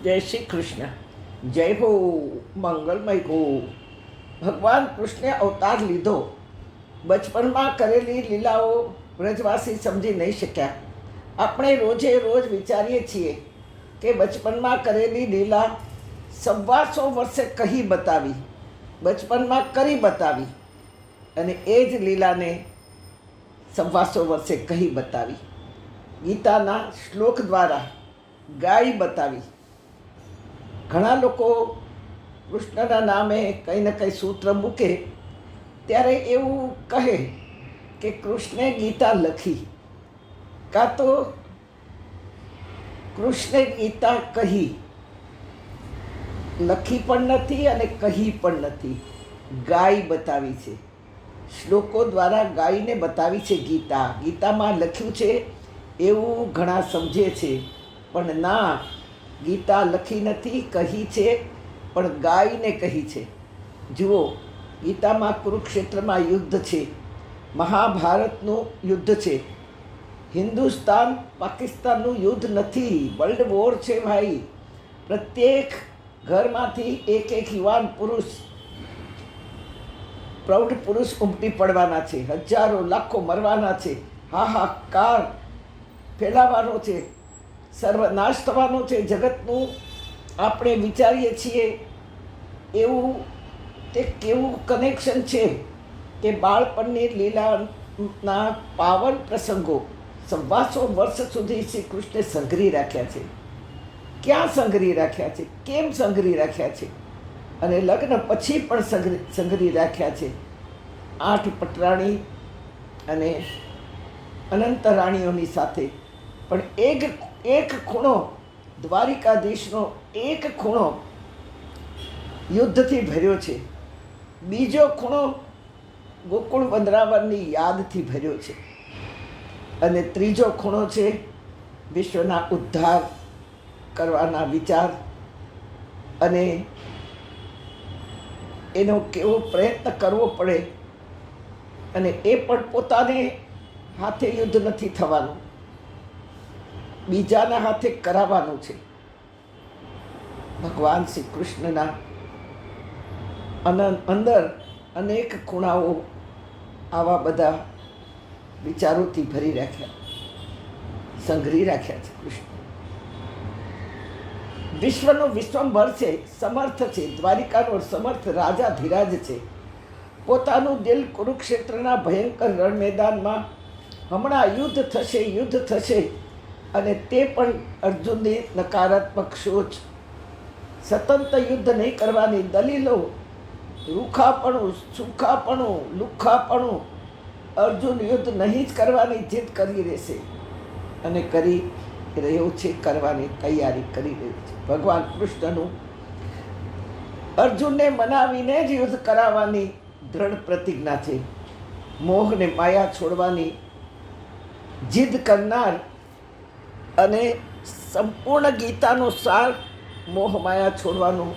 જય શ્રી કૃષ્ણ. જય હો, મંગલમય હો. ભગવાન કૃષ્ણે અવતાર લીધો. બચપણમાં કરેલી લીલાઓ વ્રજવાસી સમજી નહીં શક્યા. આપણે રોજે રોજ વિચારીએ છીએ કે બચપણમાં કરેલી લીલા 125 વર્ષે કહી બતાવી, બચપણમાં કરી બતાવી, અને એ જ લીલાને 125 વર્ષે કહી બતાવી, ગીતાના શ્લોક દ્વારા ગાઈ બતાવી. ઘણા લોકો કૃષ્ણના નામે કંઈ ને કંઈ સૂત્ર મૂકે ત્યારે એવું કહે કે કૃષ્ણે ગીતા લખી, કાં તો કૃષ્ણે ગીતા કહી. લખી પણ નથી અને કહી પણ નથી, ગાઈ બતાવી છે. શ્લોકો દ્વારા ગાઈને બતાવી છે ગીતા. ગીતામાં લખ્યું છે એવું ઘણા સમજે છે, પણ ના, ગીતા લખી નથી, કહી છે, પણ ગાઈને કહી છે. જુઓ, ગીતામાં કુરુક્ષેત્રમાં યુદ્ધ છે, મહાભારતનું યુદ્ધ છે. હિન્દુસ્તાન પાકિસ્તાનનું યુદ્ધ નથી, વર્લ્ડ વોર છે ભાઈ. પ્રત્યેક ઘરમાંથી એક એક યુવાન પુરુષ, પ્રૌઢ પુરુષ ઉમટી પડવાના છે, હજારો લાખો મરવાના છે, હાહાકાર ફેલાવાનો છે, સર્વનાશ થવાનો છે જગતનું. આપણે વિચારીએ છીએ એવું તે કેવું કનેક્શન છે કે બાળપણની લીલાના પાવન પ્રસંગો 125 વર્ષ સુધી શ્રી કૃષ્ણે સંઘરી રાખ્યા છે. ક્યાં સંઘરી રાખ્યા છે, કેમ સંઘરી રાખ્યા છે, અને લગ્ન પછી પણ સંઘરી રાખ્યા છે. 8 પટરાણી અને અનંત રાણીઓની સાથે. પણ એક ખૂણો, દ્વારિકાધીશનો એક ખૂણો યુદ્ધથી ભર્યો છે, બીજો ખૂણો ગોકુળ વૃંદાવનની યાદથી ભર્યો છે, અને ત્રીજો ખૂણો છે વિશ્વના ઉદ્ધાર કરવાના વિચાર અને એનો કેવો પ્રયત્ન કરવો પડે, અને એ પણ પોતાને હાથે યુદ્ધ નથી થવાનું, બીજાના હાથે કરાવવાનું છે. ભગવાન શ્રી કૃષ્ણના અંદર અનેક ખૂણાઓ આવા બધા વિચારોથી ભરી રાખ્યા, સંઘરી રાખ્યા છે કૃષ્ણ. વિશ્વનો વિશ્વંભર છે, સમર્થ છે, દ્વારિકાનો સમર્થ રાજા ધીરાજ છે. પોતાનું દિલ કુરુક્ષેત્રના ભયંકર રણ મેદાનમાં હમણાં યુદ્ધ થશે, અને તે પણ અર્જુનની નકારાત્મક સોચ. સતત યુદ્ધ નહીં કરવાની દલીલો, રૂખાપણું, સુખાપણું, લુખ્ખાપણું. અર્જુન યુદ્ધ નહીં જ કરવાની જીદ કરી રહેશે, અને કરી રહ્યો છે, કરવાની તૈયારી કરી રહ્યો છે. ભગવાન કૃષ્ણનું અર્જુનને મનાવીને જ યુદ્ધ કરાવવાની દ્રઢ પ્રતિજ્ઞા છે. મોહને માયા છોડવાની જીદ કરનાર અને સંપૂર્ણ ગીતાનો સાર મોહ માયા છોડવાનું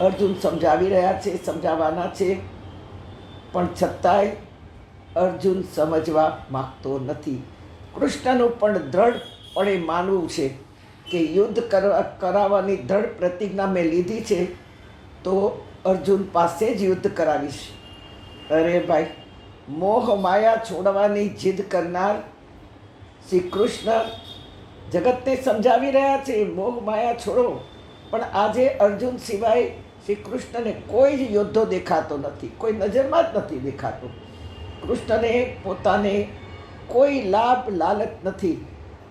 અર્જુન સમજાવી રહ્યા છે, સમજાવવાના છે. પણ છતાંય અર્જુન સમજવા માગતો નથી. કૃષ્ણનું પણ દ્રઢપણે માનવું છે કે યુદ્ધ કરાવવાની દ્રઢ પ્રતિજ્ઞા મેં લીધી છે, તો અર્જુન પાસે જ યુદ્ધ કરાવીશ. અરે ભાઈ, મોહ માયા છોડવાની જીદ કરનાર શ્રી કૃષ્ણ જગતને સમજાવી રહ્યા છે, મોહ માયા છોડો. પણ આજે અર્જુન સિવાય શ્રી કૃષ્ણને કોઈ જ યોદ્ધો દેખાતો નથી, કોઈ નજરમાં જ નથી દેખાતો. કૃષ્ણને પોતાને કોઈ લાભ લાલચ નથી,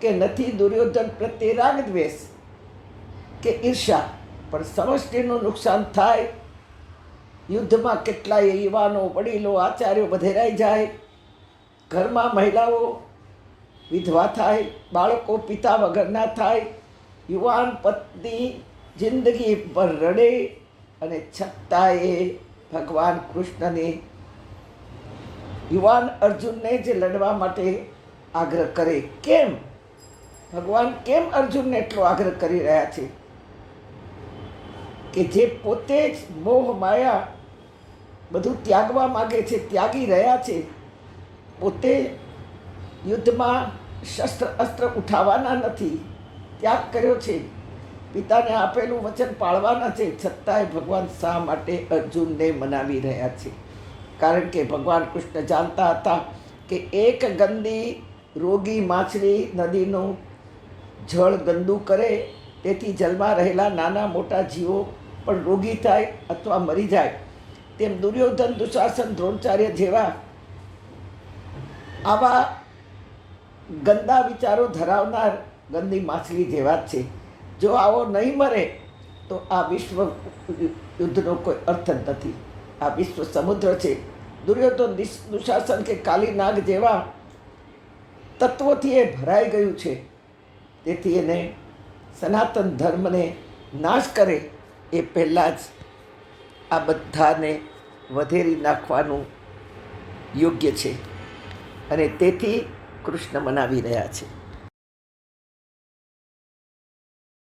કે નથી દુર્યોધન પ્રત્યે રાગ દ્વેષ કે ઈર્ષા, પણ સમષ્ટિનું નુકસાન થાય. યુદ્ધમાં કેટલાય યુવાનો, વડીલો, આચાર્યો વધેરાઈ જાય, ઘરમાં મહિલાઓ વિધવા થાય, બાળકો પિતા વગરના થાય, યુવાન પત્ની જિંદગી પર રડે, અને છતાંય ભગવાન કૃષ્ણને યુવાન અર્જુનને જ લડવા માટે આગ્રહ કરે. કેમ ભગવાન કેમ અર્જુનને એટલો આગ્રહ કરી રહ્યા છે? કે જે પોતે જ મોહ માયા બધું ત્યાગવા માગે છે, ત્યાગી રહ્યા છે. પોતે યુદ્ધમાં શસ્ત્ર અસ્ત્ર ઉઠાવવાના નથી, ત્યાગ કર્યો છે. પિતાને આપેલું વચન પાળવાના છે, છતાંય ભગવાન શા માટે અર્જુનને મનાવી રહ્યા છે? કારણ કે ભગવાન કૃષ્ણ જાણતા હતા કે એક ગંદી રોગી માછલી નદીનું જળ ગંદુ કરે, તેથી જલમાં રહેલા નાના મોટા જીવો પણ રોગી થાય અથવા મરી જાય. તેમ દુર્યોધન, દુશાસન, દ્રોણાચાર્ય જેવા આવા ગંદા વિચારો ધરાવનાર ગંદી માછલી જેવા જ છે. જો આવો નહીં મરે તો આ વિશ્વ યુદ્ધનો કોઈ અર્થ જ નથી. આ વિશ્વ સમુદ્ર છે. દુર્યોધન, દુશાસન કે કાલી નાગ જેવા તત્વોથી એ ભરાઈ ગયું છે. તેથી એને સનાતન ધર્મને નાશ કરે એ પહેલાં જ આ બધાને વધેરી નાખવાનું યોગ્ય છે, અને તેથી કૃષ્ણ મનાવી રહ્યા છે.